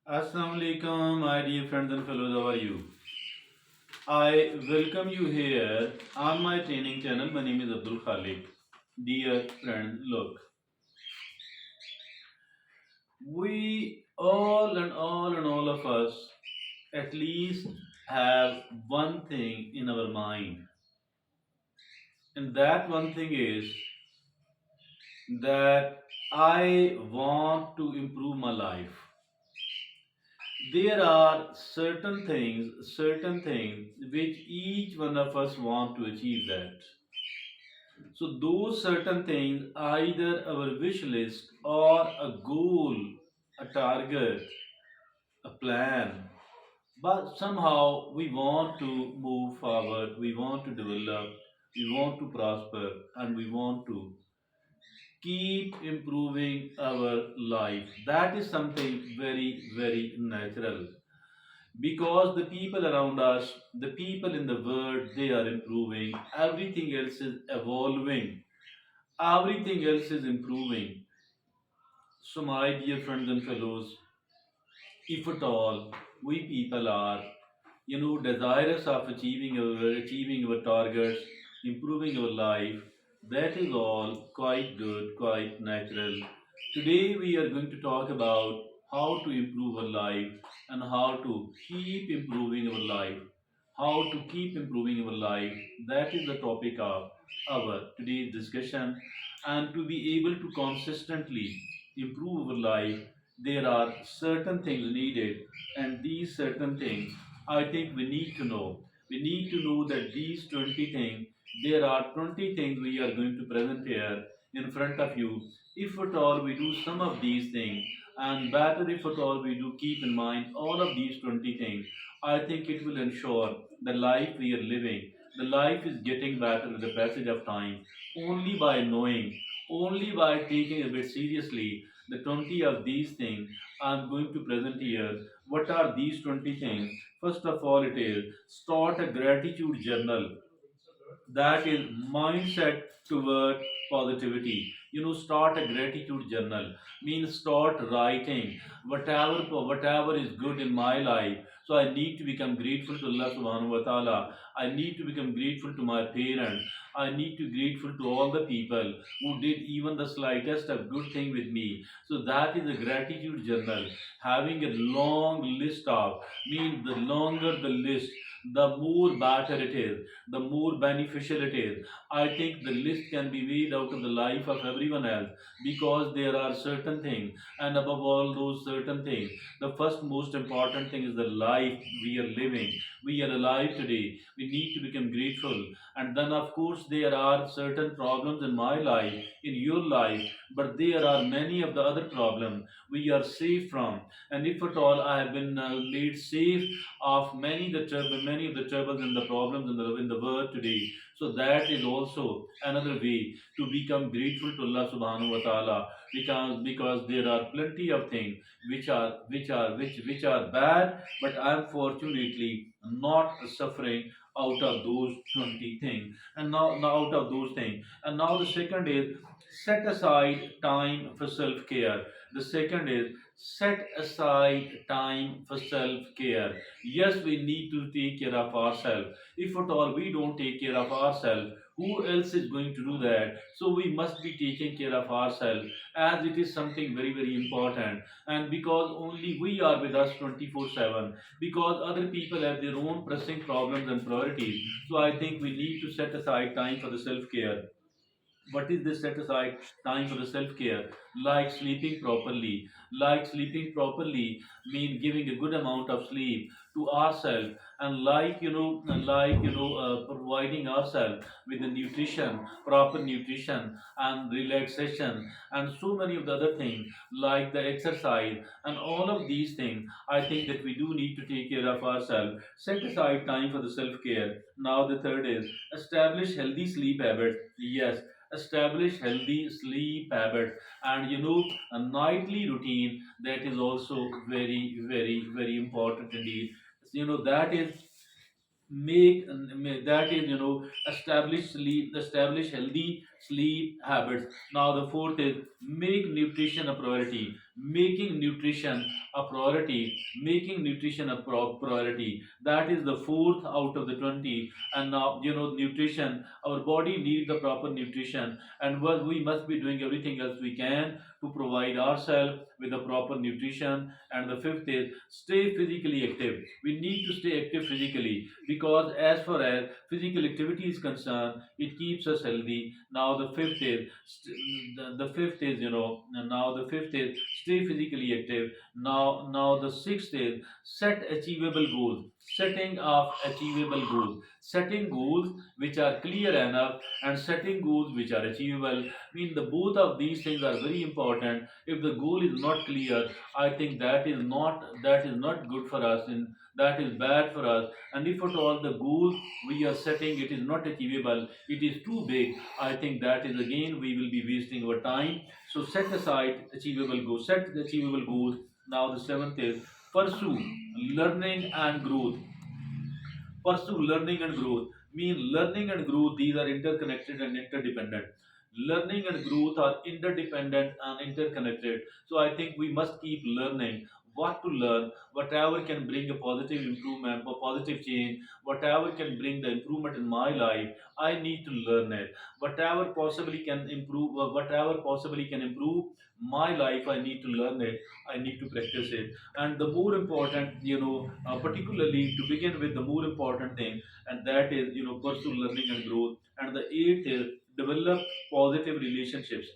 Assalamu alaikum, my dear friends and fellows. How are you? I welcome you here on my training channel. My name is Abdul Khalik. Dear friend, look, we all of us at least have one thing in our mind, and that one thing is that I want to improve my life. There are certain things which each one of us want to achieve that. So those certain things, either our wish list or a goal, a target, a plan, but somehow we want to move forward, we want to develop, we want to prosper, and we want to keep improving our life. That is something very, very natural because the people around us, the people in the world, they are improving, everything else is evolving, everything else is improving. So, my dear friends and fellows, if at all we people are, desirous of achieving our targets, improving our life, that is all quite good, quite natural. Today we are going to talk about how to improve our life and how to keep improving our life. How to keep improving our life. That is the topic of our today's discussion. And to be able to consistently improve our life, there are certain things needed, and these certain things I think we need to know. We need to know that these 20 things, there are 20 things we are going to present here in front of you. If at all we do some of these things, and better if at all we do keep in mind all of these 20 things, I think it will ensure the life we are living. The life is getting better with the passage of time only by knowing, only by taking a bit seriously the 20 of these things I'm going to present here. What are these 20 things? First of all, it is start a gratitude journal. That is mindset toward positivity. Start a gratitude journal. Means start writing whatever is good in my life. So I need to become grateful to Allah subhanahu wa ta'ala. I need to become grateful to my parents. I need to grateful to all the people who did even the slightest of good thing with me. So that is a gratitude journal. Having a long list of, means the longer the list, the more better it is, the more beneficial it is. I think the list can be made out of the life of everyone else because there are certain things, and above all those certain things, the first most important thing is the life we are living. We are alive today. We need to become grateful. And then, of course, there are certain problems in my life, in your life, but there are many of the other problems we are safe from. And if at all I have been made safe of many of the troubles and the problems in the world today. So that is also another way to become grateful to Allah subhanahu wa ta'ala, because there are plenty of things which are bad, but unfortunately not suffering out of those 20 things. And now out of those things. And now the second is set aside time for self-care. The second is set aside time for self-care. Yes, we need to take care of ourselves. If at all we don't take care of ourselves, who else is going to do that? So we must be taking care of ourselves, as it is something very, very important. And because only we are with us 24/7, because other people have their own pressing problems and priorities. So I think we need to set aside time for the self care. What is this set aside time for the self-care? Like sleeping properly mean giving a good amount of sleep to ourselves, and providing ourselves with the nutrition, proper nutrition and relaxation, and so many of the other things like the exercise and all of these things. I think that we do need to take care of ourselves. Set aside time for the self-care. Now the third is establish healthy sleep habits. Yes, establish healthy sleep habits, and a nightly routine, that is also very, very, very important indeed. That is that is establish healthy sleep habits. Now the fourth is make nutrition a priority. making nutrition a priority, making nutrition a priority. That is the fourth out of the 20. And now, nutrition, our body needs the proper nutrition, and what we must be doing everything else we can to provide ourselves with the proper nutrition. And the fifth is stay physically active. We need to stay active physically, because as far as physical activity is concerned, it keeps us healthy. Now the fifth is the fifth is now the fifth is stay physically active. Now the sixth is set achievable goals. Setting of achievable goals, setting goals which are clear enough, and setting goals which are achievable. I mean, the both of these things are very important. If the goal is not clear, I think that is not good for us, and that is bad for us. And if at all the goal we are setting, it is not achievable, it is too big, I think that is again we will be wasting our time. So set aside achievable goals, set the achievable goals. Now the seventh is pursue learning and growth. Pursue learning and growth. Mean learning and growth, these are interconnected and interdependent. Learning and growth are interdependent and interconnected. So I think we must keep learning what to learn, whatever can bring a positive improvement or positive change, whatever can bring the improvement in my life, I need to learn it. Whatever possibly can improve, whatever possibly can improve my life, I need to learn it, I need to practice it. And the more important, particularly to begin with, the more important thing, and that is, pursue learning and growth. And the eighth is develop positive relationships.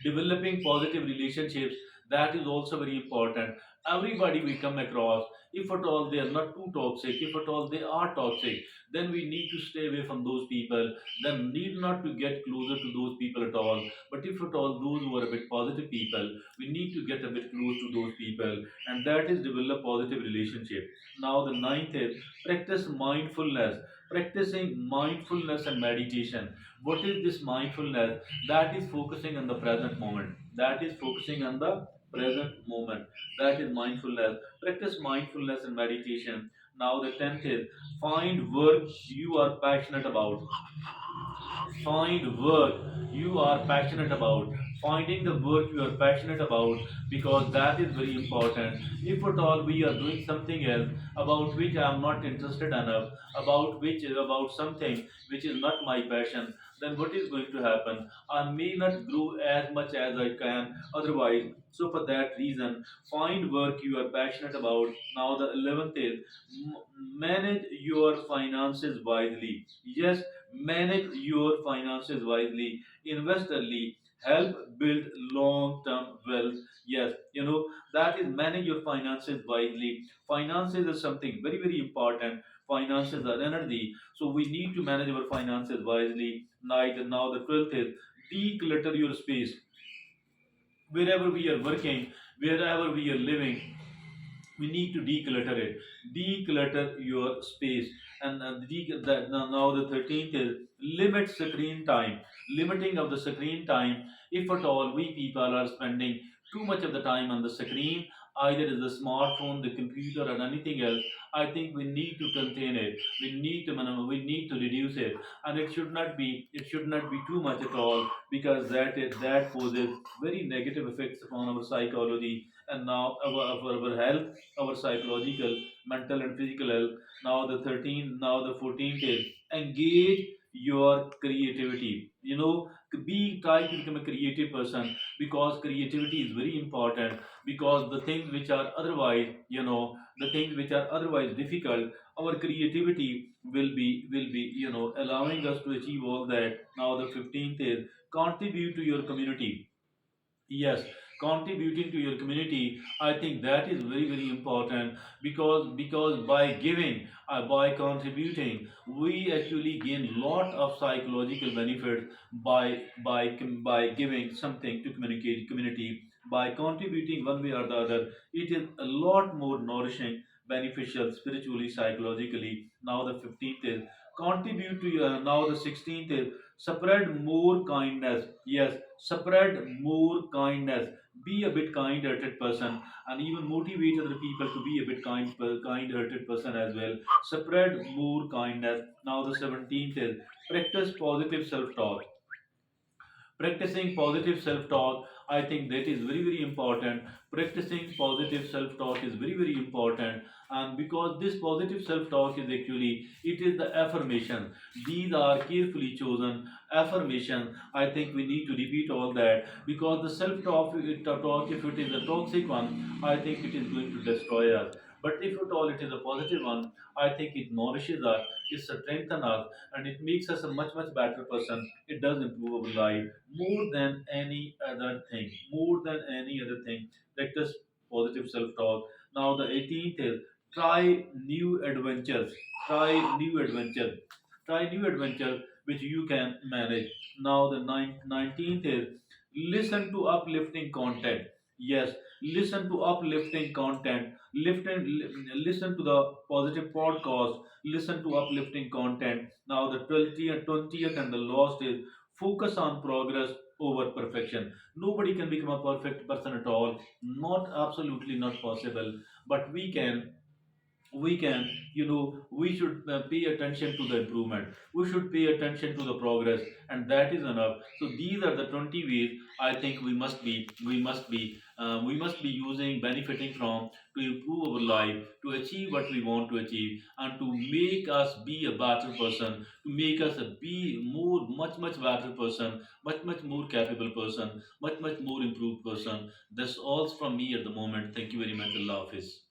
Developing positive relationships, that is also very important. Everybody we come across, if at all they are not too toxic, if at all they are toxic, then we need to stay away from those people, then need not to get closer to those people at all. But if at all those who are a bit positive people, we need to get a bit close to those people, and that is develop positive relationship. Now the ninth is practice mindfulness. Practicing mindfulness and meditation. What is this mindfulness? That is focusing on the present moment. That is focusing on the present moment. That is mindfulness. Practice mindfulness and meditation. Now the 10th is find work you are passionate about. Find work you are passionate about. Finding the work you are passionate about, because that is very important. If at all we are doing something else about which I am not interested enough, about something which is not my passion, then what is going to happen? I may not grow as much as I can otherwise. So for that reason, find work you are passionate about. Now the 11th is manage your finances wisely. Yes, manage your finances wisely, invest early, help build long term wealth. Yes, that is manage your finances wisely. Finances is something very, very important. Finances are energy, so we need to manage our finances wisely. Now the 12th is declutter your space. Wherever we are working, wherever we are living, we need to declutter it. Declutter your space. And now the 13th is limit screen time. Limiting of the screen time. If at all we people are spending too much of the time on the screen, either is the smartphone, the computer, or anything else, I think we need to contain it, we need to reduce it. And it should not be too much at all, because that poses very negative effects upon our psychology, and now our health, our psychological, mental, and physical health. Now the 14th is engage your creativity. Try to become a creative person, because creativity is very important. Because the things which are otherwise difficult, our creativity will be allowing us to achieve all that. Now the 15th is contribute to your community. Yes, contributing to your community, I think that is very, very important. Because by giving, by contributing, we actually gain lot of psychological benefits by giving something to communicate community. By contributing one way or the other, it is a lot more nourishing, beneficial spiritually, psychologically. Now the 15th is contribute to your. Now the 16th is spread more kindness. Yes, spread more kindness. Be a bit kind-hearted person, and even motivate other people to be a bit kind-hearted person as well. Spread more kindness. Now the 17th is practice positive self-talk. Practicing positive self talk, I think that is very, very important. Practicing positive self-talk is very, very important. And because this positive self-talk is actually, it is the affirmation. These are carefully chosen affirmation. I think we need to repeat all that, because the self-talk, talk, if it is a toxic one, I think it is going to destroy us. But if at all it is a positive one, I think it nourishes us, it strengthens us, and it makes us a much, much better person. It does improve our life more than any other thing. More than any other thing. Practice positive self-talk. Now the 18th is try new adventures. Try new adventures. Try new adventures which you can manage. Now the 19th is listen to uplifting content. Yes, listen to uplifting content. Listen to the positive podcast. Listen to uplifting content. Now the 20th and the last is focus on progress over perfection. Nobody can become a perfect person at all. Not absolutely not possible. But we can, we should pay attention to the improvement, we should pay attention to the progress, and that is enough. So these are the 20 ways I think we must be using, benefiting from, to improve our life, to achieve what we want to achieve, and to make us be a better person, to make us a be more, much, much better person, much, much more capable person, much, much more improved person. That's all from me at the moment. Thank you very much. Allah Hafiz.